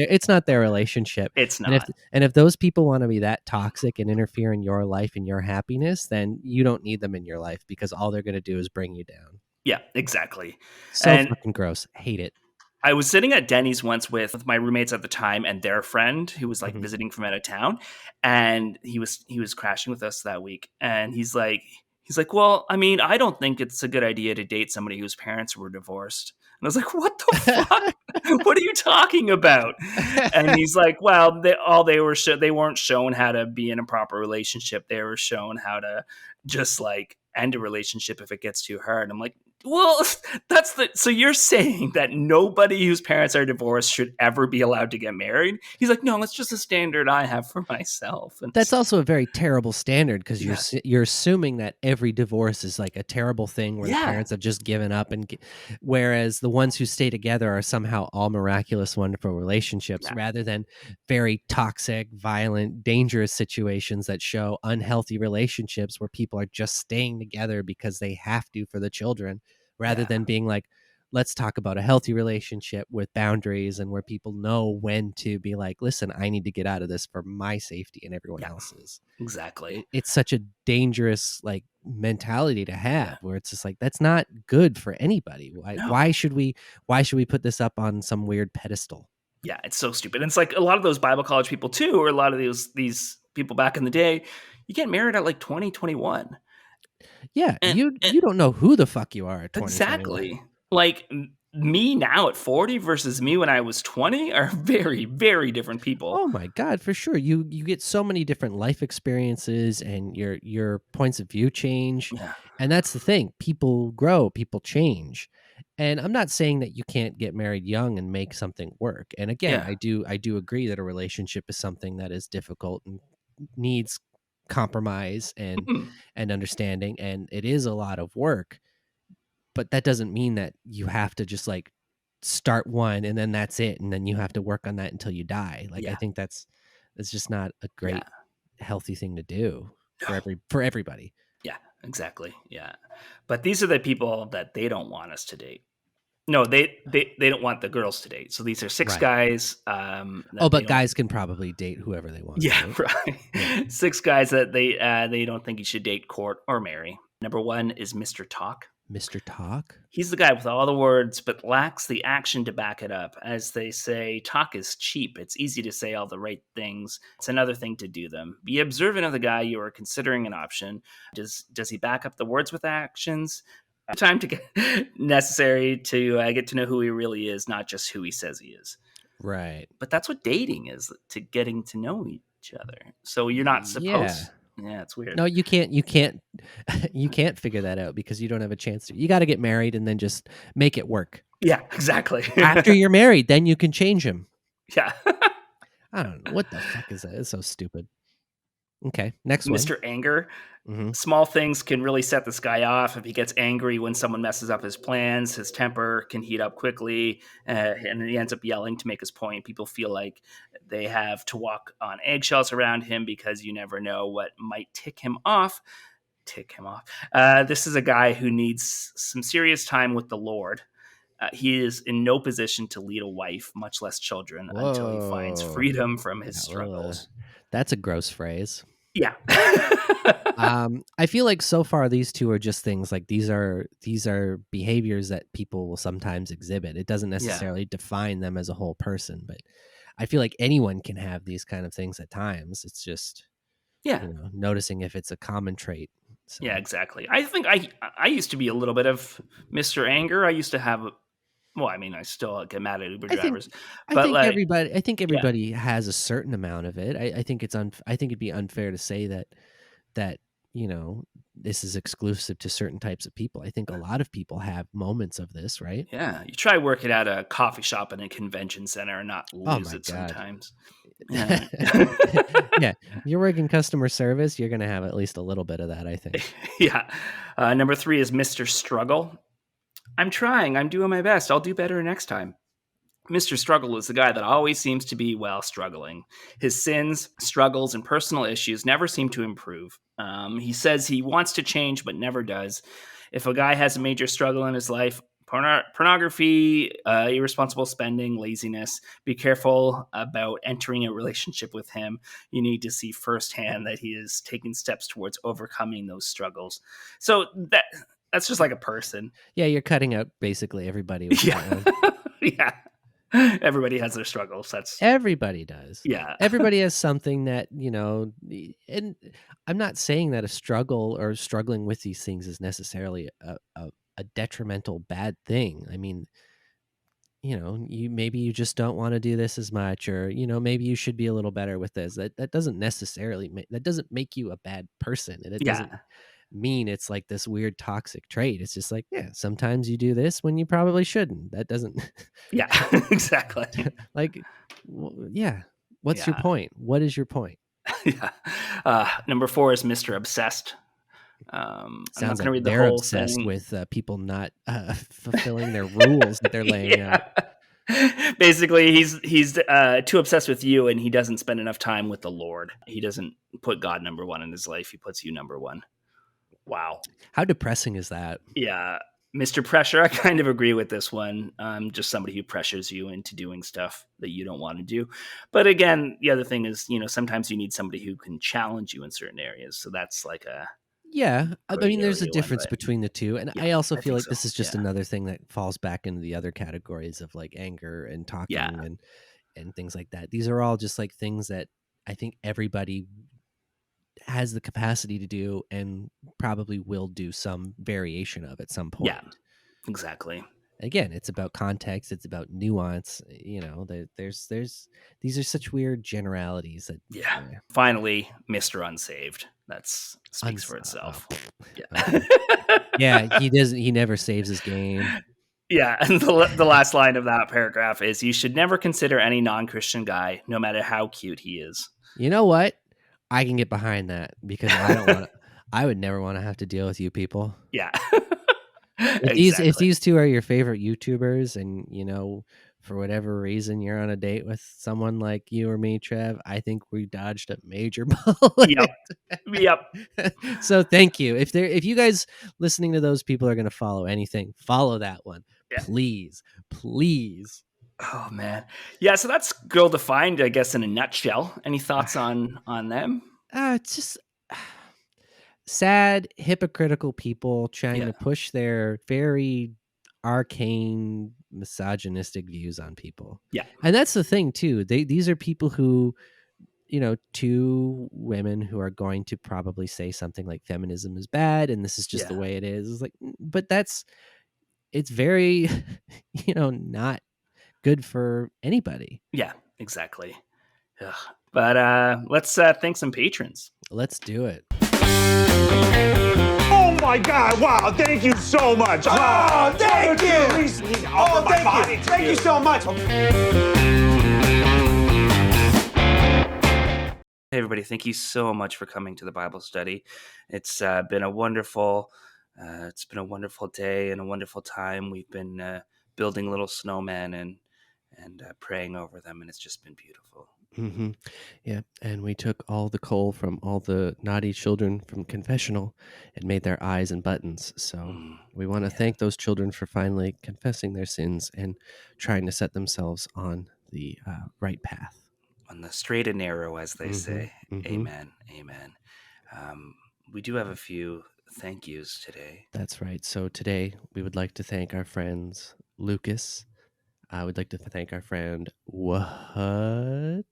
[SPEAKER 12] it's not their relationship.
[SPEAKER 11] It's
[SPEAKER 12] And
[SPEAKER 11] not.
[SPEAKER 12] if those people want to be that toxic and interfere in your life and your happiness, then you don't need them in your life, because all they're going to do is bring you down.
[SPEAKER 11] Yeah, exactly.
[SPEAKER 12] So
[SPEAKER 11] And
[SPEAKER 12] fucking gross. Hate it.
[SPEAKER 11] I was sitting at Denny's once with my roommates at the time and their friend who was like
[SPEAKER 12] Mhm.
[SPEAKER 11] visiting from out of town, and he was crashing with us that week, and he's like, well, I mean, I don't think it's a good idea to date somebody whose parents were divorced. And I was like, what the fuck? What are you talking about? And he's like, well, they weren't shown how to be in a proper relationship. They were shown how to just like end a relationship if it gets too hard. I'm like, well, so you're saying that nobody whose parents are divorced should ever be allowed to get married? He's like, no, it's just a standard I have for myself. And
[SPEAKER 12] that's also a very terrible standard, because you're assuming that every divorce is like a terrible thing where the parents have just given up, whereas the ones who stay together are somehow all miraculous, wonderful relationships, rather than very toxic, violent, dangerous situations that show unhealthy relationships where people are just staying together because they have to for the children, rather than being like, let's talk about a healthy relationship with boundaries, and where people know when to be like, listen, I need to get out of this for my safety and everyone else's.
[SPEAKER 11] Exactly.
[SPEAKER 12] It's such a dangerous like mentality to have, where it's just like, that's not good for anybody. Why should we put this up on some weird pedestal?
[SPEAKER 11] Yeah, it's so stupid. And it's like a lot of those Bible college people too, or a lot of these people back in the day, you get married at like 20, 21.
[SPEAKER 12] Yeah, you don't know who the fuck you are at 20.
[SPEAKER 11] Exactly. Like me now at 40 versus me when I was 20 are very, very different people.
[SPEAKER 12] Oh my God, for sure. You get so many different life experiences, and your points of view change.
[SPEAKER 11] Yeah.
[SPEAKER 12] And that's the thing. People grow, people change. And I'm not saying that you can't get married young and make something work. And again, I do agree that a relationship is something that is difficult and needs compromise and understanding, and it is a lot of work. But that doesn't mean that you have to just like start one and then that's it, and then you have to work on that until you die. Like, I think that's just not a great healthy thing to do for everybody.
[SPEAKER 11] Yeah, exactly. Yeah. But these are the people that they don't want us to date. No, they don't want the girls to date. So these are six guys.
[SPEAKER 12] But guys can probably date whoever they want.
[SPEAKER 11] Yeah, right. Yeah. 6 guys that they don't think you should date, court, or marry. Number 1 is Mr. Talk.
[SPEAKER 12] Mr. Talk?
[SPEAKER 11] He's the guy with all the words, but lacks the action to back it up. As they say, talk is cheap. It's easy to say all the right things. It's another thing to do them. Be observant of the guy you are considering an option. Does he back up the words with actions? Time to get necessary to get to know who he really is, not just who he says he is.
[SPEAKER 12] Right.
[SPEAKER 11] But that's what dating is, to getting to know each other. So you're not supposed. Yeah, it's weird.
[SPEAKER 12] No, you can't figure that out, because you don't have a chance to. You got to get married and then just make it work.
[SPEAKER 11] Yeah, exactly.
[SPEAKER 12] After you're married, then you can change him.
[SPEAKER 11] Yeah.
[SPEAKER 12] I don't know. What the fuck is that? It's so stupid. Okay, next one.
[SPEAKER 11] Mr. Anger. Mm-hmm. Small things can really set this guy off. If he gets angry when someone messes up his plans, his temper can heat up quickly, and he ends up yelling to make his point. People feel like they have to walk on eggshells around him, because you never know what might tick him off. This is a guy who needs some serious time with the Lord. He is in no position to lead a wife, much less children, until he finds freedom from his struggles.
[SPEAKER 12] That's a gross phrase.
[SPEAKER 11] Yeah.
[SPEAKER 12] I feel like so far these two are just things like, these are behaviors that people will sometimes exhibit. It doesn't necessarily define them as a whole person, but I feel like anyone can have these kind of things at times. It's just noticing if it's a common trait. So.
[SPEAKER 11] Yeah, exactly. I think I used to be a little bit of Mr. Anger. I used to have. Well, I mean, I still get mad at Uber drivers.
[SPEAKER 12] I think everybody has a certain amount of it. I think I think it'd be unfair to say that this is exclusive to certain types of people. I think a lot of people have moments of this, right?
[SPEAKER 11] Yeah, you try working at a coffee shop in a convention center and not lose it sometimes.
[SPEAKER 12] Yeah. Yeah, you're working customer service, you're going to have at least a little bit of that, I think.
[SPEAKER 11] Yeah. Number 3 is Mr. Struggle. I'm trying. I'm doing my best. I'll do better next time. Mr. Struggle is the guy that always seems to be, struggling. His sins, struggles, and personal issues never seem to improve. He says he wants to change, but never does. If a guy has a major struggle in his life, pornography, irresponsible spending, laziness, be careful about entering a relationship with him. You need to see firsthand that he is taking steps towards overcoming those struggles. So that's just like a person.
[SPEAKER 12] Yeah, you're cutting out basically everybody. With
[SPEAKER 11] Yeah. Yeah. Everybody has their struggles.
[SPEAKER 12] Everybody does.
[SPEAKER 11] Yeah.
[SPEAKER 12] Everybody has something that, and I'm not saying that a struggle or struggling with these things is necessarily a detrimental bad thing. I mean, maybe you just don't want to do this as much, or maybe you should be a little better with this. That doesn't necessarily that doesn't make you a bad person, and it doesn't mean it's like this weird toxic trait. It's just like, yeah, sometimes you do this when you probably shouldn't. That doesn't
[SPEAKER 11] Yeah, exactly.
[SPEAKER 12] like, yeah, what's your point? What is your point?
[SPEAKER 11] Yeah. Number 4 is Mr. Obsessed. I'm not
[SPEAKER 12] Sounds
[SPEAKER 11] going to
[SPEAKER 12] like
[SPEAKER 11] read the
[SPEAKER 12] they're
[SPEAKER 11] whole
[SPEAKER 12] obsessed
[SPEAKER 11] thing.
[SPEAKER 12] with people not fulfilling their rules that they're laying out.
[SPEAKER 11] Basically, he's too obsessed with you, and he doesn't spend enough time with the Lord. He doesn't put God number 1 in his life. He puts you number 1. Wow.
[SPEAKER 12] How depressing is that?
[SPEAKER 11] Yeah. Mr. Pressure, I kind of agree with this one. Just somebody who pressures you into doing stuff that you don't want to do. But again, the other thing is, sometimes you need somebody who can challenge you in certain areas. So that's like a...
[SPEAKER 12] Yeah. I mean, there's a
[SPEAKER 11] one,
[SPEAKER 12] difference
[SPEAKER 11] but
[SPEAKER 12] between the two. And
[SPEAKER 11] yeah,
[SPEAKER 12] I also
[SPEAKER 11] I
[SPEAKER 12] feel
[SPEAKER 11] think
[SPEAKER 12] like
[SPEAKER 11] so.
[SPEAKER 12] this is just another thing that falls back into the other categories of like anger and talking and things like that. These are all just like things that I think everybody has the capacity to do and probably will do some variation of at some point.
[SPEAKER 11] Yeah, exactly.
[SPEAKER 12] Again, it's about context, it's about nuance. There's these are such weird generalities that
[SPEAKER 11] Finally, Mr. Unsaved. That speaks for itself.
[SPEAKER 12] Okay. Yeah, he never saves his game.
[SPEAKER 11] Yeah, and the last line of that paragraph is, you should never consider any non-Christian guy, no matter how cute he is.
[SPEAKER 12] You know what? I can get behind that, because I would never want to have to deal with you people.
[SPEAKER 11] Yeah.
[SPEAKER 12] If these two are your favorite YouTubers, and for whatever reason you're on a date with someone like you or me, Trev, I think we dodged a major bullet.
[SPEAKER 11] Yep.
[SPEAKER 12] So thank you. If you guys listening to those people are going to follow anything, follow that one. Yeah. Please.
[SPEAKER 11] Oh man. Yeah, so that's Girl Defined, I guess, in a nutshell. Any thoughts on them?
[SPEAKER 12] It's just sad, hypocritical people trying to push their very arcane, misogynistic views on people.
[SPEAKER 11] Yeah.
[SPEAKER 12] And that's the thing too. These are people who, two women who are going to probably say something like feminism is bad and this is just the way it is. It's like, but it's very, not good for anybody.
[SPEAKER 11] Yeah, exactly. Ugh. But let's thank some patrons.
[SPEAKER 12] Let's do it.
[SPEAKER 6] Oh my God! Wow! Thank you so much. Oh, thank you. Oh, thank you. Thank you so much.
[SPEAKER 11] Hey everybody! Thank you so much for coming to the Bible study. It's been a wonderful day and a wonderful time. We've been building little snowmen and praying over them, and it's just been beautiful.
[SPEAKER 12] Mm-hmm. Yeah, and we took all the coal from all the naughty children from confessional and made their eyes and buttons. So we want to thank those children for finally confessing their sins and trying to set themselves on the right path.
[SPEAKER 11] On the straight and narrow, as they say.
[SPEAKER 12] Mm-hmm.
[SPEAKER 11] Amen. Amen. We do have a few thank yous today.
[SPEAKER 12] That's right. So today we would like to thank our friends Lucas. We'd like to thank our friend What.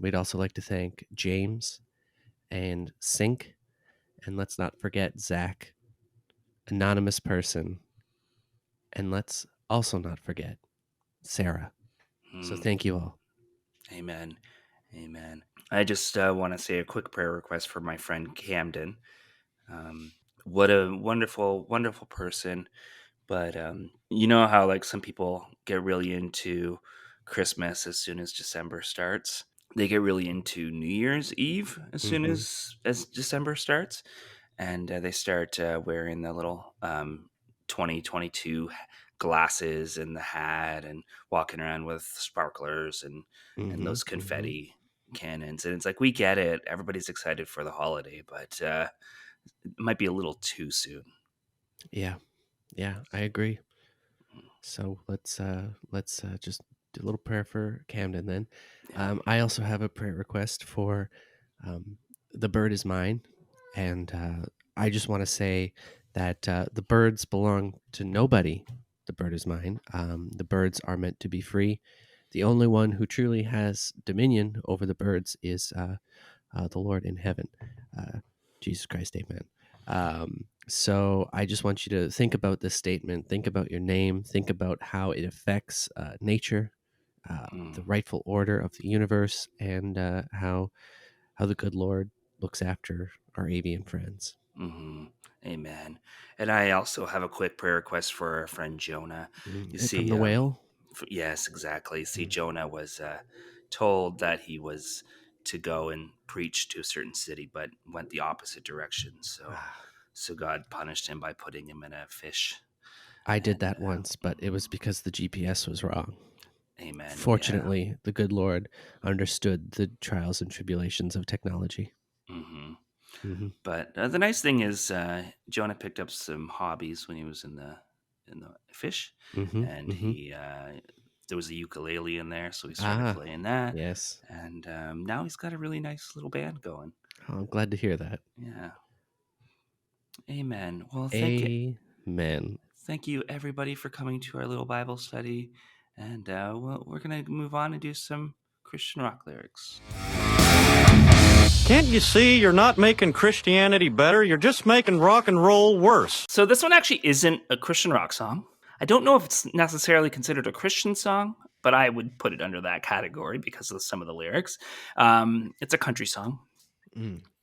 [SPEAKER 12] We'd also like to thank James and Sink. And let's not forget Zach, Anonymous Person. And let's also not forget Sarah. So thank you all.
[SPEAKER 11] Amen. Amen. I just want to say a quick prayer request for my friend Camden. What a wonderful, wonderful person. But you know how like some people get really into Christmas as soon as December starts. They get really into New Year's Eve as soon as December starts. And they start wearing the little 2022 glasses and the hat and walking around with sparklers and those confetti cannons. And it's like, we get it. Everybody's excited for the holiday, but it might be a little too soon.
[SPEAKER 12] Yeah, I agree. So let's just do a little prayer for Camden then.
[SPEAKER 11] Yeah.
[SPEAKER 12] I also have a prayer request for The Bird Is Mine, and I just want to say that the birds belong to nobody. The bird is mine. The birds are meant to be free. The only one who truly has dominion over the birds is the Lord in heaven, Jesus Christ, amen. So I just want you to think about this statement, think about your name, think about how it affects nature, the rightful order of the universe, and how the good Lord looks after our avian friends.
[SPEAKER 11] Amen. And I also have a quick prayer request for our friend Jonah. You see,
[SPEAKER 12] from the whale?
[SPEAKER 11] Yes, exactly. See, Jonah was told that he was to go and preach to a certain city, but went the opposite direction. So God punished him by putting him in a fish.
[SPEAKER 12] I did that once, but it was because the GPS was wrong.
[SPEAKER 11] Amen.
[SPEAKER 12] Fortunately, the good Lord understood the trials and tribulations of technology.
[SPEAKER 11] But the nice thing is Jonah picked up some hobbies when he was in the fish, and he there was a ukulele in there, so he started playing that.
[SPEAKER 12] Yes,
[SPEAKER 11] and now he's got a really nice little band going.
[SPEAKER 12] Oh, I'm glad to hear that.
[SPEAKER 11] Yeah. Amen. Well, thank you.
[SPEAKER 12] Amen.
[SPEAKER 11] Thank you, everybody, for coming to our little Bible study, and we're gonna move on and do some Christian rock lyrics.
[SPEAKER 7] Can't you see you're not making Christianity better? You're just making rock and roll worse.
[SPEAKER 11] So this one actually isn't a Christian rock song. I don't know if it's necessarily considered a Christian song, but I would put it under that category because of some of the lyrics. It's a country song,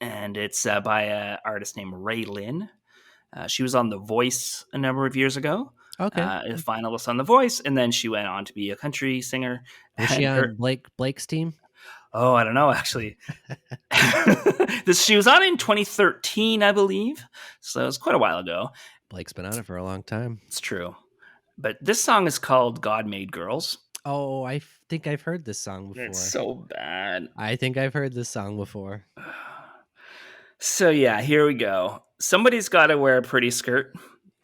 [SPEAKER 11] and it's by an artist named Ray Lynn. She was on The Voice a number of years ago.
[SPEAKER 12] Okay.
[SPEAKER 11] A finalist on The Voice, and then she went on to be a country singer.
[SPEAKER 12] Was she on Blake's team?
[SPEAKER 11] Oh, I don't know, actually. She was on in 2013, I believe. So it was quite a while ago.
[SPEAKER 12] Blake's been on it for a long time.
[SPEAKER 11] It's true. But this song is called God Made Girls.
[SPEAKER 12] Oh, I think I've heard this song before.
[SPEAKER 11] It's so bad.
[SPEAKER 12] I think I've heard this song before.
[SPEAKER 11] So yeah, here we go. Somebody's got to wear a pretty skirt.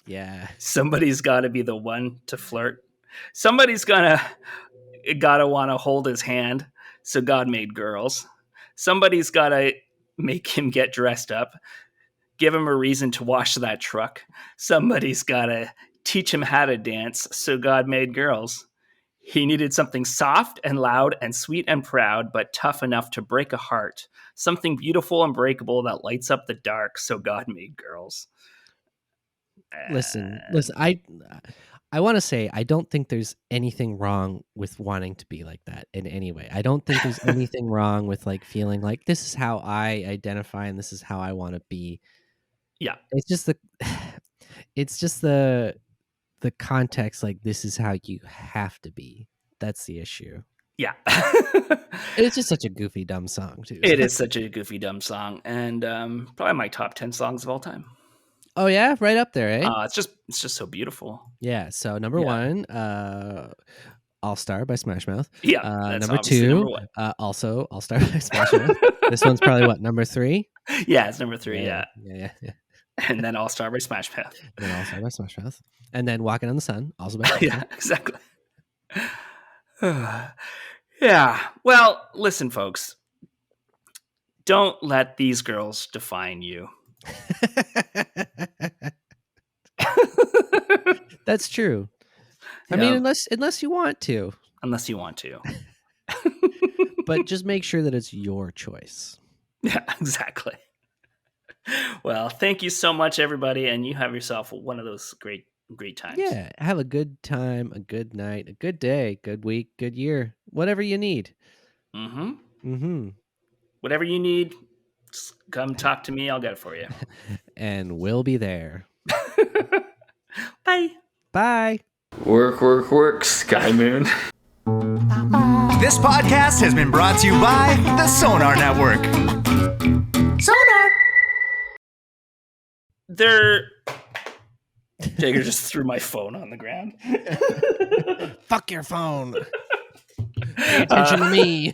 [SPEAKER 12] Yeah.
[SPEAKER 11] Somebody's got to be the one to flirt. Somebody's gotta want to hold his hand. So God made girls. Somebody's got to make him get dressed up. Give him a reason to wash that truck. Somebody's got to teach him how to dance. So God made girls. He needed something soft and loud and sweet and proud, but tough enough to break a heart. Something beautiful and breakable that lights up the dark. So God made girls.
[SPEAKER 12] Listen. I want to say I don't think there's anything wrong with wanting to be like that in any way. I don't think there's anything wrong with like feeling like this is how I identify and this is how I want to be.
[SPEAKER 11] Yeah.
[SPEAKER 12] It's just the context, like this is how you have to be. That's the issue.
[SPEAKER 11] Yeah.
[SPEAKER 12] It's just such a goofy, dumb song too.
[SPEAKER 11] It is such a goofy, dumb song, and probably my top 10 songs of all time.
[SPEAKER 12] Oh yeah, right up there, eh?
[SPEAKER 11] It's just so beautiful.
[SPEAKER 12] Yeah. So number one, All Star by Smash Mouth.
[SPEAKER 11] Yeah.
[SPEAKER 12] Number two, also All Star by Smash Mouth. This one's probably what, number 3?
[SPEAKER 11] Yeah, it's number 3.
[SPEAKER 12] Yeah.
[SPEAKER 11] And then All Star by Smash Mouth.
[SPEAKER 12] And then All Star by Smash Mouth. And then Walking on the Sun, also by Smash Mouth.
[SPEAKER 11] Yeah, exactly. Yeah. Well, listen, folks. Don't let these girls define you.
[SPEAKER 12] That's true. I mean, unless you want to.
[SPEAKER 11] Unless you want to.
[SPEAKER 12] But just make sure that it's your choice.
[SPEAKER 11] Yeah, exactly. Well, thank you so much, everybody, and you have yourself one of those great times.
[SPEAKER 12] Yeah, have a good time, a good night, a good day, good week, good year, whatever you need.
[SPEAKER 11] Whatever you need, just come talk to me. I'll get it for you.
[SPEAKER 12] And we'll be there.
[SPEAKER 11] Bye.
[SPEAKER 12] Bye.
[SPEAKER 8] Work, Sky Moon.
[SPEAKER 13] This podcast has been brought to you by the Sonar Network. Sonar!
[SPEAKER 11] Jagger just threw my phone on the ground.
[SPEAKER 12] Fuck your phone. Pay attention to me.